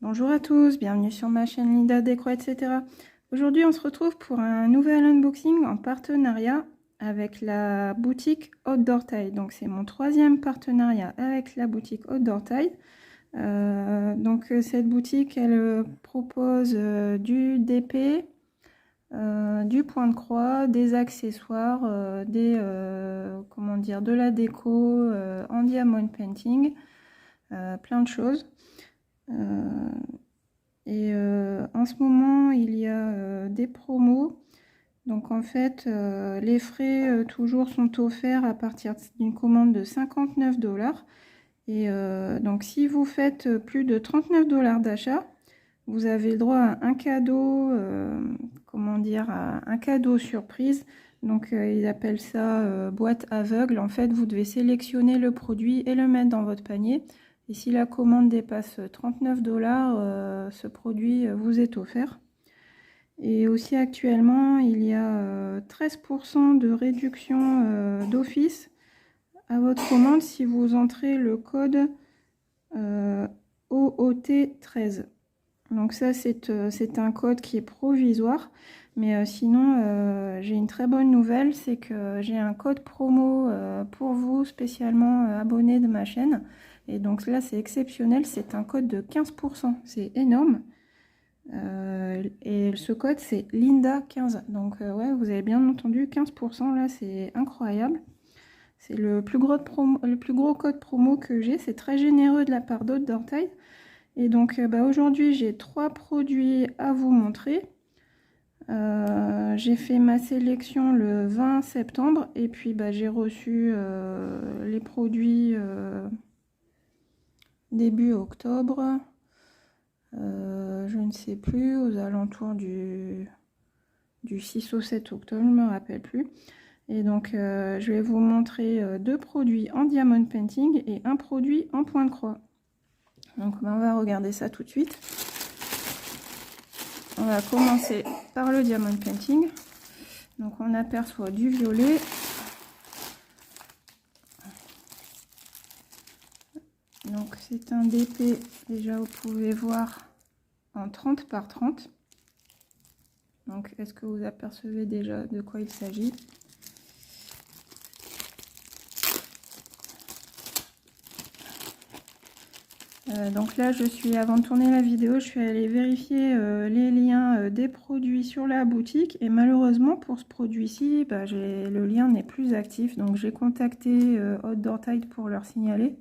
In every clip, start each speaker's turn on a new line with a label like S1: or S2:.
S1: Bonjour à tous, bienvenue sur ma chaîne Linda Déco, etc. Aujourd'hui, on se retrouve pour un nouvel unboxing en partenariat avec la boutique Outdoor Tide. Donc, c'est mon troisième partenariat avec la boutique Outdoor Tide. Cette boutique, elle propose du DP, du point de croix, des accessoires, de la déco en diamond painting, plein de choses. En ce moment, il y a des promos. Donc en fait, les frais toujours sont offerts à partir d'une commande de 59 $. Donc si vous faites plus de 39 $ d'achat, vous avez le droit à un cadeau, un cadeau surprise. Donc ils appellent ça boîte aveugle. En fait, vous devez sélectionner le produit et le mettre dans votre panier. Et si la commande dépasse 39 $, ce produit vous est offert. Et aussi actuellement, il y a 13% de réduction d'office à votre commande si vous entrez le code OOT13. Donc ça, c'est un code qui est provisoire. Mais sinon, j'ai une très bonne nouvelle, c'est que j'ai un code promo pour vous, spécialement abonné de ma chaîne. Et donc là, c'est exceptionnel, c'est un code de 15%, c'est énorme. Et ce code, c'est Linda15. Donc ouais, vous avez bien entendu, 15%, là, c'est incroyable. C'est le plus gros code promo que j'ai, c'est très généreux de la part d'Outdoor Tide. Et donc aujourd'hui, j'ai 3 produits à vous montrer. J'ai fait ma sélection le 20 septembre et puis j'ai reçu les produits début octobre, je ne sais plus, aux alentours du 6 au 7 octobre, je ne me rappelle plus. Et donc je vais vous montrer 2 produits en diamond painting et un produit en point de croix. Donc on va regarder ça tout de suite. On va commencer par le diamond painting. Donc on aperçoit du violet. Donc c'est un DP, déjà vous pouvez voir, en 30 par 30. Donc est-ce que vous apercevez déjà de quoi il s'agit? Donc là, avant de tourner la vidéo, je suis allée vérifier les liens des produits sur la boutique. Et malheureusement, pour ce produit-ci, le lien n'est plus actif. Donc j'ai contacté Outdoor Tide pour leur signaler.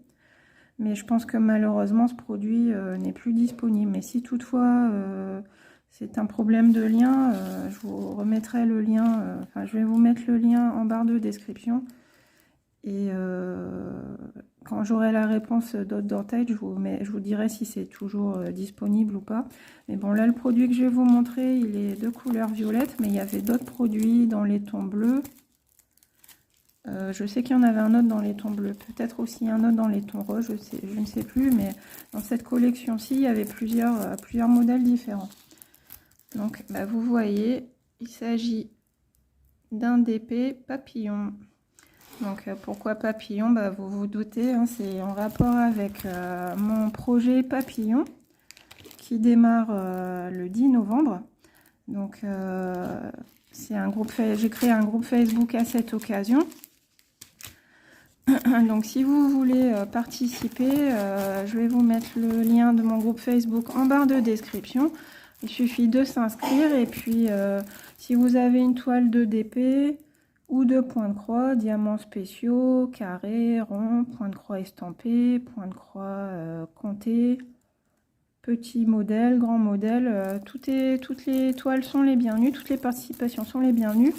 S1: Mais je pense que malheureusement, ce produit n'est plus disponible. Mais si toutefois c'est un problème de lien, je vous remettrai le lien. Je vais vous mettre le lien en barre de description. Et quand j'aurai la réponse d'Outdoor Tide, je vous dirai si c'est toujours disponible ou pas. Mais bon, là, le produit que je vais vous montrer, il est de couleur violette, mais il y avait d'autres produits dans les tons bleus. Je sais qu'il y en avait un autre dans les tons bleus, peut-être aussi un autre dans les tons roses, je ne sais plus, mais dans cette collection-ci, il y avait plusieurs modèles différents. Donc, vous voyez, il s'agit d'un DP papillon. Donc pourquoi papillon? Vous vous doutez, hein, c'est en rapport avec mon projet papillon qui démarre le 10 novembre. Donc j'ai créé un groupe Facebook à cette occasion. Donc si vous voulez participer, je vais vous mettre le lien de mon groupe Facebook en barre de description. Il suffit de s'inscrire et puis si vous avez une toile de DP ou de points de croix, diamants spéciaux, carrés, ronds, points de croix estampés, points de croix comptés, petits modèles, grands modèles, toutes les toiles sont les bienvenues, toutes les participations sont les bienvenues.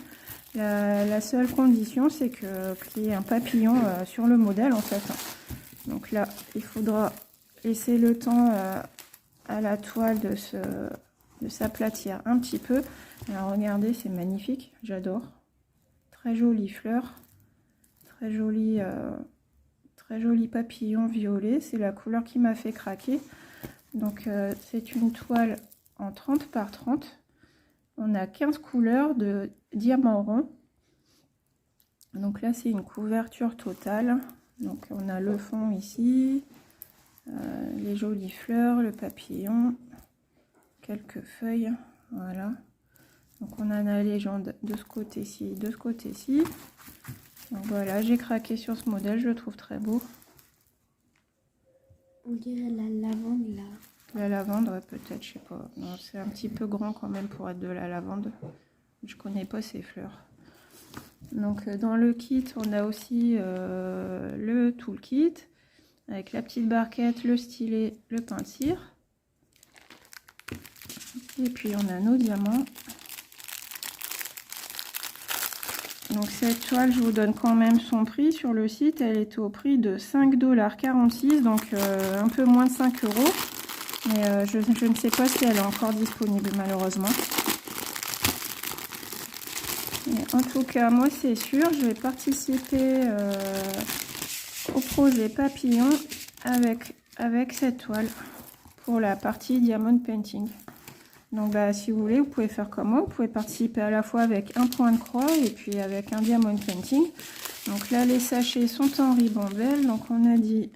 S1: La seule condition, c'est qu'il y ait un papillon sur le modèle en fait. Donc là, il faudra laisser le temps à la toile de s'aplatir un petit peu. Alors regardez, c'est magnifique, j'adore. Très jolie fleur, très joli papillon violet, c'est la couleur qui m'a fait craquer. Donc c'est une toile en 30 par 30. On a 15 couleurs de diamant rond. Donc là c'est une couverture totale. Donc on a le fond ici, les jolies fleurs, le papillon, quelques feuilles, voilà. Donc on a la légende de ce côté-ci, de ce côté-ci. Donc voilà, j'ai craqué sur ce modèle, je le trouve très beau.
S2: On dirait la lavande là.
S1: La lavande, ouais, peut-être, je sais pas. Non, c'est un petit peu grand quand même pour être de la lavande. Je connais pas ces fleurs. Donc dans le kit, on a aussi le toolkit avec la petite barquette, le stylet, le pain de cire. Et puis on a nos diamants. Donc cette toile, je vous donne quand même son prix sur le site. Elle est au prix de 5,46 $, donc un peu moins de 5 €. Mais je ne sais pas si elle est encore disponible malheureusement. Mais en tout cas, moi c'est sûr, je vais participer au projet papillon avec cette toile pour la partie diamond painting. Donc si vous voulez, vous pouvez faire comme moi, vous pouvez participer à la fois avec un point de croix et puis avec un diamond painting. Donc là, les sachets sont en ribambelle, donc on a dit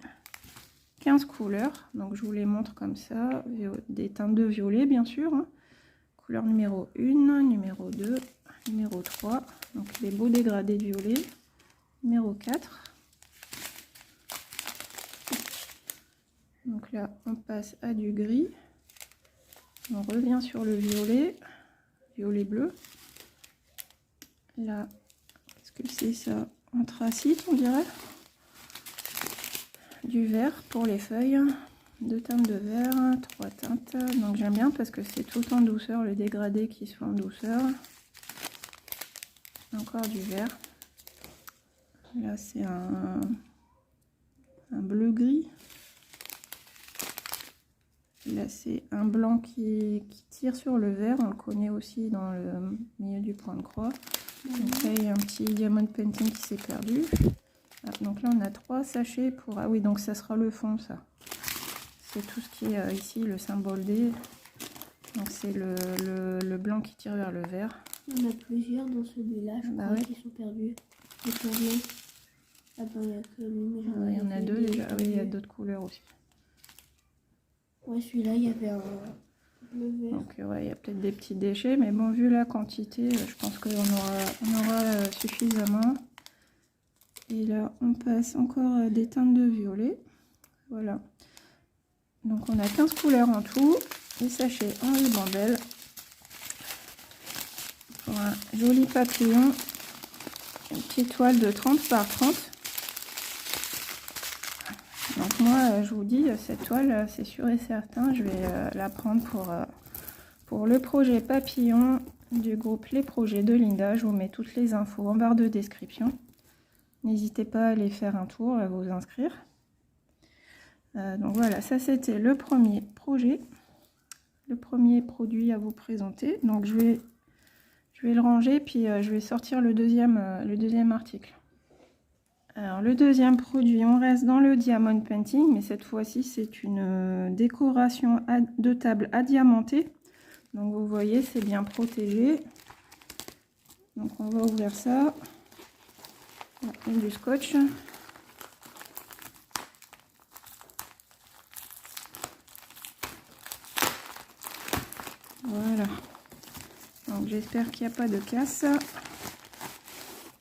S1: 15 couleurs, donc je vous les montre comme ça, des teintes de violet bien sûr, hein. Couleur numéro 1, numéro 2, numéro 3, donc les beaux dégradés de violet, numéro 4. Donc là, on passe à du gris. On revient sur le violet, violet bleu. Là, qu'est-ce que c'est ça? Anthracite, on dirait. Du vert pour les feuilles. 2 teintes de vert, 3 teintes. Donc j'aime bien parce que c'est tout en douceur, le dégradé qui se fait en douceur. Encore du vert. Là, c'est un bleu-gris. Là, c'est un blanc qui tire sur le vert. On le connaît aussi dans le milieu du point de croix. Donc là, il y a un petit diamond painting qui s'est perdu. Ah, donc là, on a 3 sachets pour... Ah oui, donc ça sera le fond, ça. C'est tout ce qui est ici, le symbole D. Donc c'est le blanc qui tire vers le vert.
S2: Il y en a plusieurs dans celui-là, je crois, qui sont perdus. Attends, il y a que lui,
S1: mais il y en a 2 déjà. Ah oui, il y a d'autres couleurs aussi.
S2: Ouais, celui-là, il y avait un bleu vert.
S1: Donc ouais, il y a peut-être des petits déchets, mais bon, vu la quantité, je pense qu'on aura suffisamment. Et là, on passe encore des teintes de violet. Voilà. Donc on a 15 couleurs en tout. Les sachets en ribambelle. Pour un joli papillon. Une petite toile de 30 par 30. Donc moi, je vous dis, cette toile, c'est sûr et certain, je vais la prendre pour le projet papillon du groupe Les Projets de Linda. Je vous mets toutes les infos en barre de description. N'hésitez pas à aller faire un tour, à vous inscrire. Donc voilà, ça c'était le premier projet, le premier produit à vous présenter. Donc je vais le ranger, puis je vais sortir le deuxième article. Alors le deuxième produit, on reste dans le diamond painting, mais cette fois-ci c'est une décoration de table adiamantée. Donc vous voyez, c'est bien protégé. Donc on va ouvrir ça. Et du scotch. Voilà. Donc j'espère qu'il n'y a pas de casse.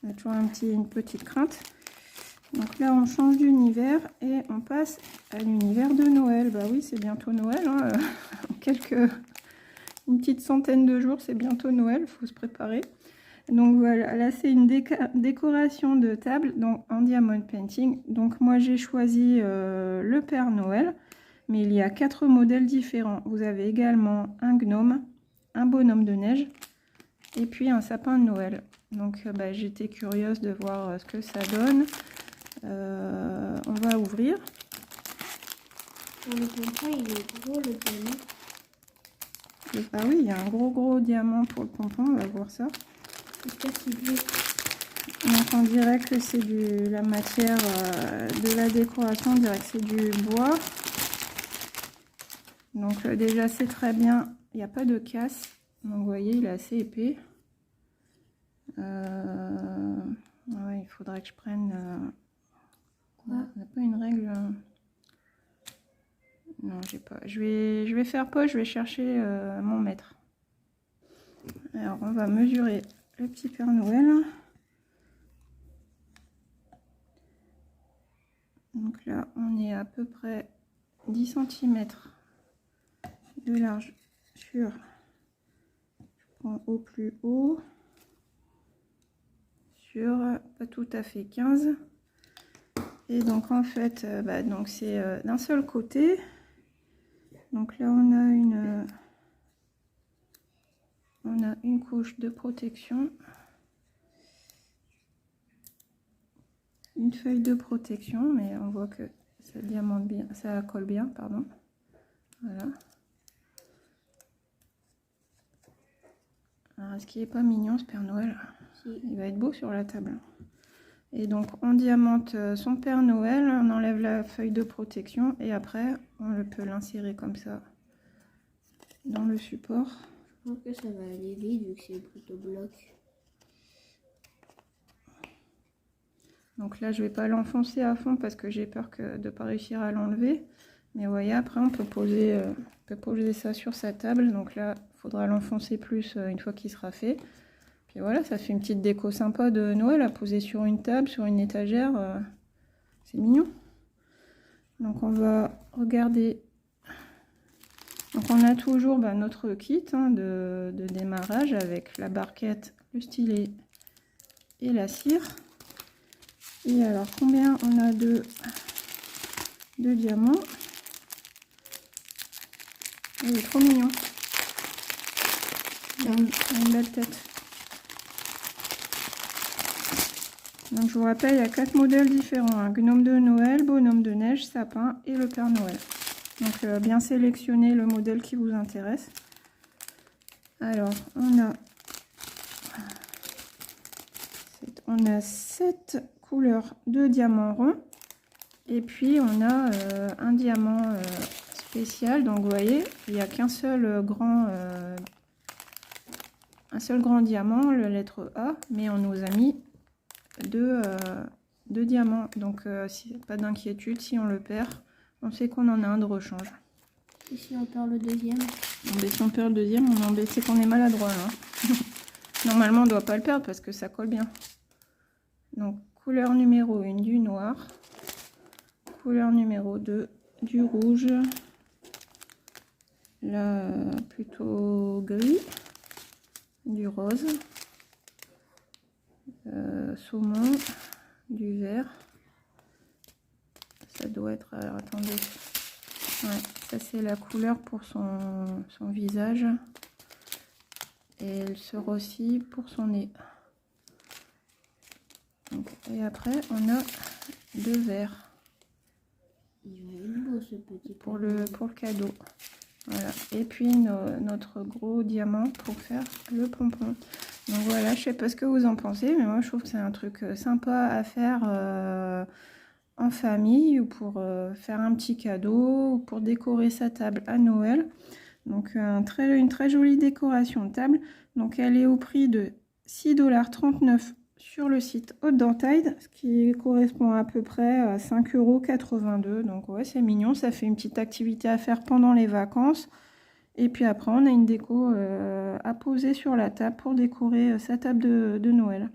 S1: Il y a toujours une petite crainte. Donc là on change d'univers et on passe à l'univers de Noël. Bah oui, c'est bientôt Noël, hein. Une petite centaine de jours, c'est bientôt Noël, il faut se préparer. Donc voilà, là c'est une décoration de table donc en diamond painting. Donc moi j'ai choisi le Père Noël, mais il y a 4 modèles différents. Vous avez également un gnome, un bonhomme de neige et puis un sapin de Noël. Donc j'étais curieuse de voir ce que ça donne. On va ouvrir.
S2: Le pompon, il est gros, le diamant.
S1: Ah oui, il y a un gros diamant pour le pompon, on va voir ça. Donc on dirait que c'est la matière de la décoration, on dirait que c'est du bois. Donc déjà c'est très bien, il n'y a pas de casse. Donc vous voyez, il est assez épais. Ouais, il faudrait que je prenne... on n'a pas une règle... Non, j'ai pas. Je vais faire poche, je vais chercher mon mètre. Alors, on va mesurer le petit Père Noël. Donc là, on est à peu près 10 cm de large sur, je prends au plus haut, sur pas tout à fait 15. Et donc en fait, donc c'est d'un seul côté. Donc là, on a une couche de protection, une feuille de protection, mais on voit que ça diamante bien, ça colle bien, pardon. Voilà. Alors, est-ce qu'il n'est pas mignon ce Père Noël?
S2: Si.
S1: Il va être beau sur la table. Et donc on diamante son Père Noël, on enlève la feuille de protection et après on peut l'insérer comme ça dans le support.
S2: Je pense que ça va aller vite vu que c'est plutôt bloc.
S1: Donc là je vais pas l'enfoncer à fond parce que j'ai peur de ne pas réussir à l'enlever. Mais vous voyez, après on peut poser ça sur sa table. Donc là il faudra l'enfoncer plus une fois qu'il sera fait. Puis voilà, ça fait une petite déco sympa de Noël à poser sur une table, sur une étagère. C'est mignon. Donc on va regarder. Donc on a toujours notre kit de démarrage avec la barquette, le stylet et la cire. Et alors combien on a de diamants? Il est trop mignon. Il a une belle tête. Donc je vous rappelle, il y a 4 modèles différents, hein. Gnome de Noël, bonhomme de neige, sapin et le Père Noël. Donc bien sélectionner le modèle qui vous intéresse. Alors on a 7 couleurs de diamants ronds. Et puis on a un diamant spécial. Donc vous voyez, il n'y a qu'un seul grand diamant, la lettre A, mais on nous a mis deux diamants. Donc pas d'inquiétude, si on le perd, on sait qu'on en a un de rechange.
S2: Et si on perd le deuxième?
S1: Si on perd le deuxième, on est embêté, c'est qu'on est maladroit là. Normalement on ne doit pas le perdre parce que ça colle bien. Donc couleur numéro 1 du noir, couleur numéro 2 du rouge, là plutôt gris, du rose, saumon, du vert. Ça doit être, alors attendez, ouais, ça c'est la couleur pour son visage et elle sera aussi pour son nez. Donc, et après on a 2 verts.
S2: Il va être beau ce petit
S1: pour le cadeau. Voilà. Et puis notre gros diamant pour faire le pompon. Donc voilà, je sais pas ce que vous en pensez, mais moi je trouve que c'est un truc sympa à faire en famille ou pour faire un petit cadeau ou pour décorer sa table à Noël. Donc une très jolie décoration de table. Donc elle est au prix de 6,39 $ sur le site Haute Dentaille, ce qui correspond à peu près à 5,82 €. Donc ouais, c'est mignon, ça fait une petite activité à faire pendant les vacances. Et puis après, on a une déco à poser sur la table pour décorer sa table de Noël.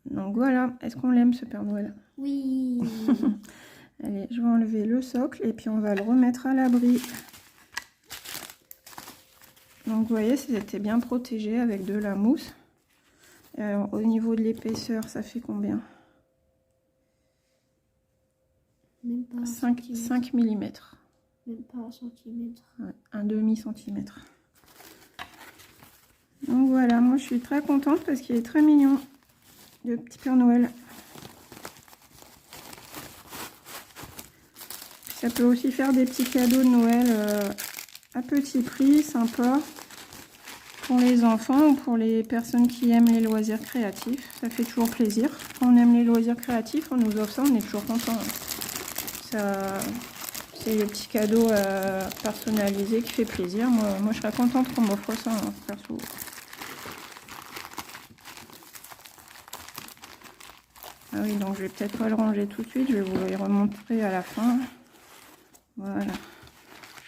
S1: Donc voilà, est-ce qu'on l'aime ce Père Noël?
S2: Oui.
S1: Allez, je vais enlever le socle et puis on va le remettre à l'abri. Donc vous voyez, c'était bien protégé avec de la mousse. Alors, au niveau de l'épaisseur, ça fait combien?
S2: Même pas
S1: 5 mm.
S2: Même pas un centimètre.
S1: Ouais, un demi-centimètre. Donc voilà, moi je suis très contente parce qu'il est très mignon, le petit Père Noël. Ça peut aussi faire des petits cadeaux de Noël à petit prix, sympa. Pour les enfants ou pour les personnes qui aiment les loisirs créatifs, ça fait toujours plaisir. Quand on aime les loisirs créatifs, on nous offre ça, on est toujours content. Ça, c'est le petit cadeau personnalisé qui fait plaisir. Moi je serais contente qu'on m'offre ça, hein, perso. Ah oui, donc je vais peut-être pas le ranger tout de suite, je vais vous le remontrer à la fin. Voilà.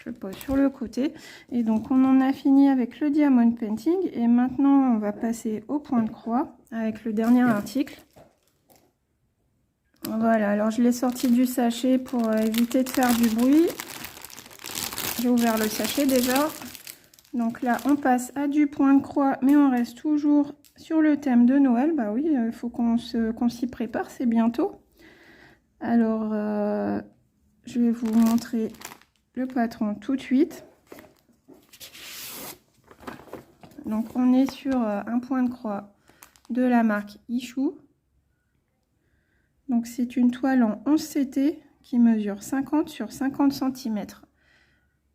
S1: Je pose sur le côté. Et donc, on en a fini avec le diamond painting. Et maintenant, on va passer au point de croix avec le dernier article. Voilà, alors je l'ai sorti du sachet pour éviter de faire du bruit. J'ai ouvert le sachet déjà. Donc là, on passe à du point de croix, mais on reste toujours sur le thème de Noël. Bah oui, il faut qu'on s'y prépare, c'est bientôt. Alors, je vais vous montrer le patron tout de suite. Donc, on est sur un point de croix de la marque Ichou. Donc, c'est une toile en 11 CT qui mesure 50 sur 50 cm.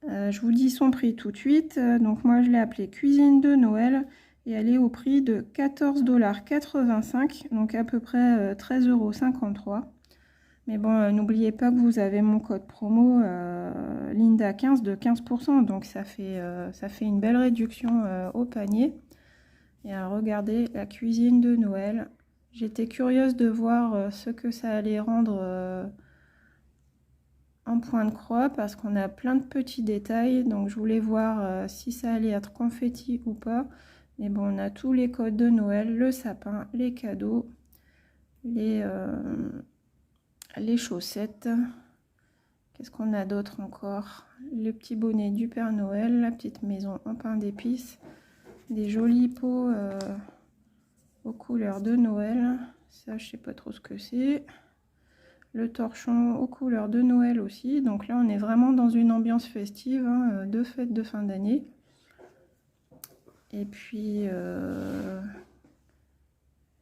S1: Je vous dis son prix tout de suite. Donc, moi, je l'ai appelée Cuisine de Noël et elle est au prix de 14,85 $, donc à peu près 13,53 €. Mais bon, n'oubliez pas que vous avez mon code promo Linda15 de 15%, donc ça fait une belle réduction au panier. Et alors, regardez la cuisine de Noël. J'étais curieuse de voir ce que ça allait rendre en point de croix parce qu'on a plein de petits détails. Donc je voulais voir si ça allait être confetti ou pas. Mais bon, on a tous les codes de Noël, le sapin, les cadeaux, les chaussettes. Qu'est-ce qu'on a d'autre encore? Le petit bonnet du Père Noël, la petite maison en pain d'épices, des jolis pots aux couleurs de Noël. Ça, je sais pas trop ce que c'est. Le torchon aux couleurs de Noël aussi. Donc là, on est vraiment dans une ambiance festive, hein, de fête de fin d'année. Et puis,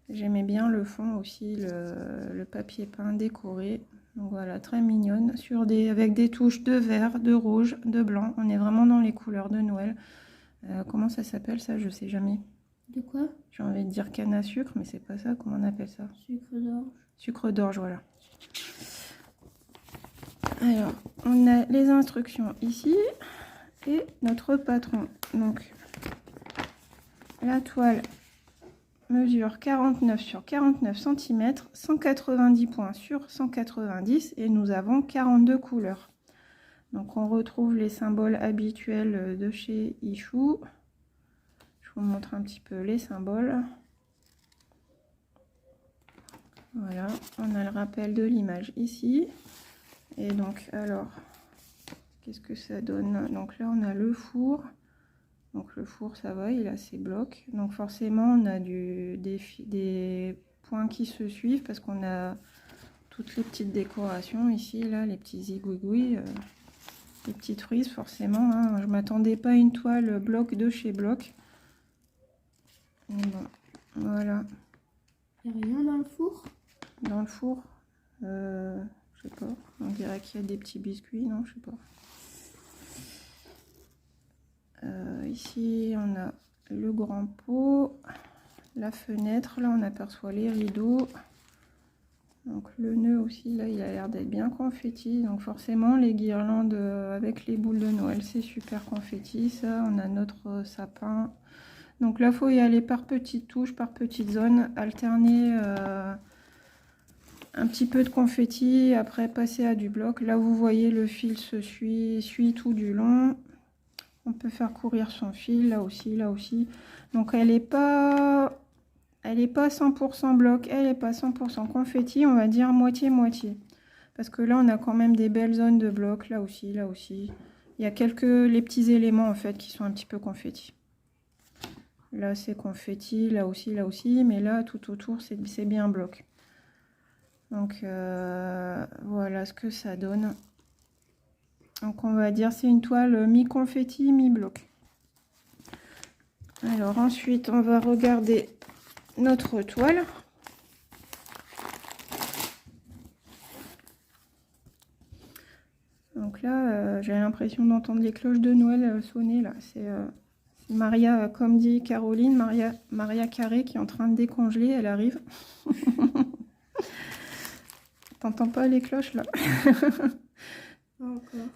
S1: j'aimais bien le fond aussi, le papier peint décoré. Donc voilà, très mignonne, avec des touches de vert, de rouge, de blanc. On est vraiment dans les couleurs de Noël. Comment ça s'appelle ça? Je sais jamais.
S2: De quoi?
S1: J'ai envie de dire canne à sucre, mais c'est pas ça. Comment on appelle ça?
S2: Sucre d'orge.
S1: Sucre d'orge, voilà. Alors, on a les instructions ici et notre patron. Donc, la toile mesure 49 sur 49 cm, 190 points sur 190 et nous avons 42 couleurs. Donc, on retrouve les symboles habituels de chez Ichou. Je vous montre un petit peu les symboles. Voilà, on a le rappel de l'image ici. Et donc, alors, qu'est-ce que ça donne? Donc là, on a le four. Donc le four, ça va, il a ses blocs. Donc forcément, on a des points qui se suivent parce qu'on a toutes les petites décorations ici, là, les petits zigouigouis, les petites frises, forcément. Hein. Je ne m'attendais pas à une toile bloc de chez Bloc. Mais bon, voilà.
S2: Il n'y a rien dans le four?
S1: Dans le four, je sais pas. On dirait qu'il y a des petits biscuits, non, je sais pas. Ici, on a le grand pot, la fenêtre. Là, on aperçoit les rideaux. Donc, le nœud aussi, là, il a l'air d'être bien confetti. Donc, forcément, les guirlandes avec les boules de Noël, c'est super confetti. Ça, on a notre sapin. Donc là, il faut y aller par petites touches, par petites zones, alterner un petit peu de confetti, après passer à du bloc. Là, vous voyez, le fil se suit tout du long. On peut faire courir son fil, là aussi, là aussi. Donc, elle n'est pas 100% bloc, elle n'est pas 100% confetti, on va dire moitié-moitié. Parce que là, on a quand même des belles zones de bloc, là aussi, là aussi. Il y a les petits éléments, en fait, qui sont un petit peu confetti. Là, c'est confetti, là aussi, mais là, tout autour, c'est bien bloc. Donc, voilà ce que ça donne. Donc, on va dire c'est une toile mi-confetti, mi-bloc. Alors, ensuite, on va regarder notre toile. Donc là, j'ai l'impression d'entendre les cloches de Noël sonner. Là, c'est Maria, comme dit Caroline, Maria Carré qui est en train de décongeler. Elle arrive. T'entends pas les cloches là?
S2: Encore.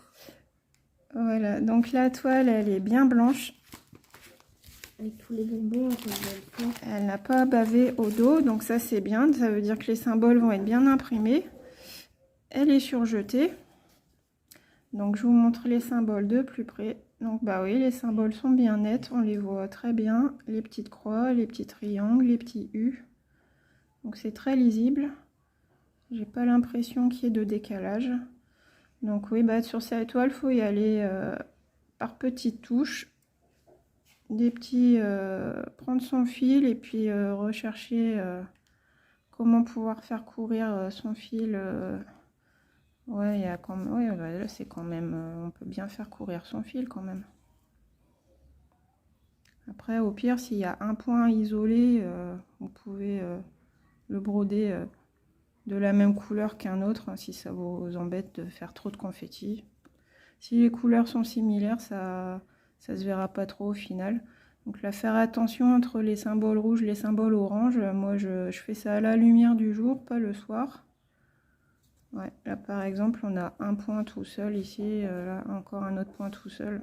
S1: Voilà, donc la toile, elle est bien blanche.
S2: Avec tous les bonbons,
S1: elle n'a pas bavé au dos, donc ça c'est bien. Ça veut dire que les symboles vont être bien imprimés. Elle est surjetée. Donc je vous montre les symboles de plus près. Donc bah oui, les symboles sont bien nets, on les voit très bien. Les petites croix, les petits triangles, les petits U. Donc c'est très lisible. J'ai pas l'impression qu'il y ait de décalage. Donc oui, bah sur cette toile, il faut y aller par petites touches. Des petits, prendre son fil et puis rechercher comment pouvoir faire courir son fil. Ouais, il y a quand même, ouais, là c'est quand même, on peut bien faire courir son fil quand même. Après, au pire, s'il y a un point isolé, vous pouvez le broder de la même couleur qu'un autre, hein, si ça vous embête de faire trop de confetti. Si les couleurs sont similaires, ça se verra pas trop au final. Donc là, faire attention entre les symboles rouges et les symboles orange. Moi, je fais ça à la lumière du jour, pas le soir. Ouais, là par exemple, on a un point tout seul ici, là encore un autre point tout seul.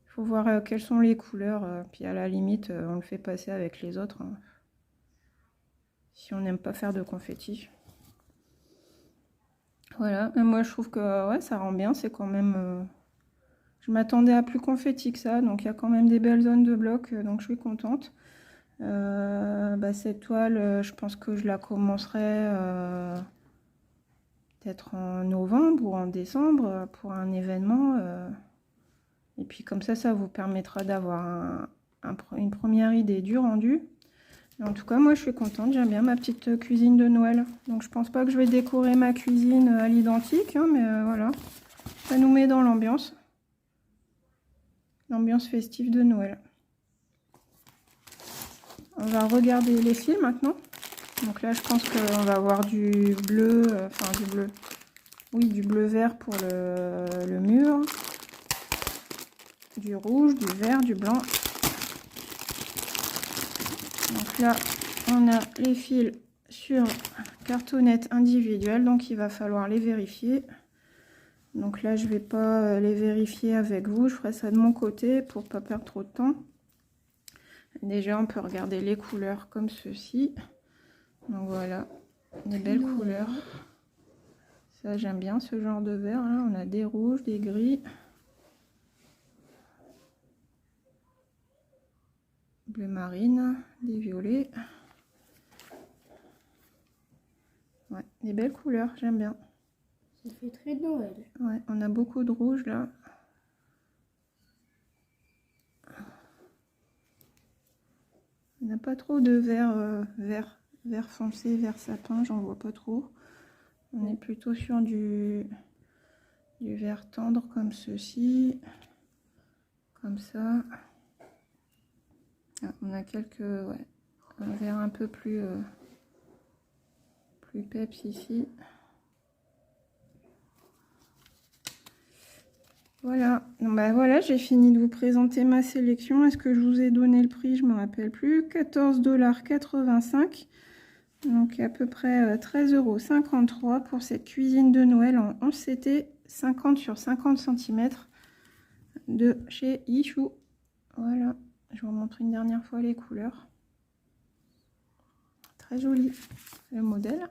S1: Il faut voir quelles sont les couleurs, puis à la limite, on le fait passer avec les autres, hein, si on n'aime pas faire de confetti. Voilà, et moi je trouve que ouais, ça rend bien, c'est quand même... Je m'attendais à plus confetti que ça, donc il y a quand même des belles zones de blocs, donc je suis contente. Bah, cette toile, je pense que je la commencerai peut-être en novembre ou en décembre pour un événement. Et puis comme ça vous permettra d'avoir une première idée du rendu. Et en tout cas, moi je suis contente, j'aime bien ma petite cuisine de Noël. Donc je pense pas que je vais décorer ma cuisine à l'identique, hein, mais voilà, ça nous met dans l'ambiance. L'ambiance festive de Noël. On va regarder les fils maintenant. Donc là, je pense qu'on va avoir du bleu, enfin du bleu. Oui, du bleu vert pour le mur. Du rouge, du vert, du blanc. Donc là, on a les fils sur cartonnette individuelle, donc il va falloir les vérifier. Donc là, je vais pas les vérifier avec vous, je ferai ça de mon côté pour pas perdre trop de temps. Déjà, on peut regarder les couleurs comme ceci. Donc voilà, des belles couleurs. Ça, j'aime bien ce genre de vert. Là, on a des rouges, des gris, bleu marine, des violets. Ouais, des belles couleurs, j'aime bien.
S2: Ça fait très Noël.
S1: Ouais, on a beaucoup de rouge là. On n'a pas trop de vert, vert foncé, vert sapin, j'en vois pas trop. On est plutôt sur du vert tendre comme ceci, comme ça. Ah, on a quelques, ouais, un vert un peu plus peps ici. Voilà, donc bah voilà, j'ai fini de vous présenter ma sélection. Est-ce que je vous ai donné le prix? Je me rappelle plus. 14,85 $. Donc à peu près 13,53 € pour cette cuisine de Noël en 11 CT 50 sur 50 cm de chez Ichou. Voilà, je vous montre une dernière fois les couleurs. Très joli le modèle.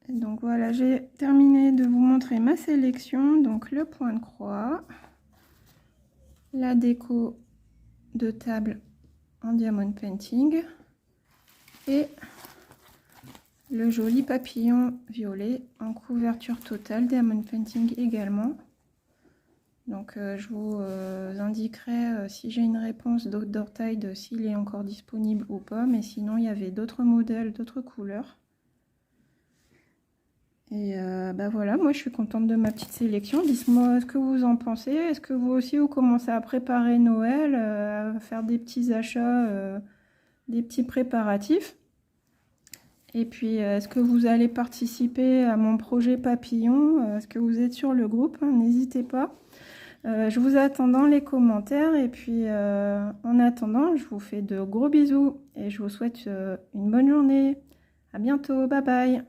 S1: Donc voilà, j'ai terminé de vous montrer ma sélection. Donc le point de croix, la déco de table en diamond painting et le joli papillon violet en couverture totale diamond painting également. Donc je vous indiquerai si j'ai une réponse d'Ortide s'il est encore disponible ou pas, mais sinon il y avait d'autres modèles, d'autres couleurs. Et bah voilà, moi je suis contente de ma petite sélection. Dites-moi ce que vous en pensez. Est-ce que vous aussi vous commencez à préparer Noël, à faire des petits achats, des petits préparatifs? Et puis est-ce que vous allez participer à mon projet papillon? Est-ce que vous êtes sur le groupe? N'hésitez pas. Je vous attends dans les commentaires. Et puis en attendant, je vous fais de gros bisous et je vous souhaite une bonne journée. À bientôt, bye bye.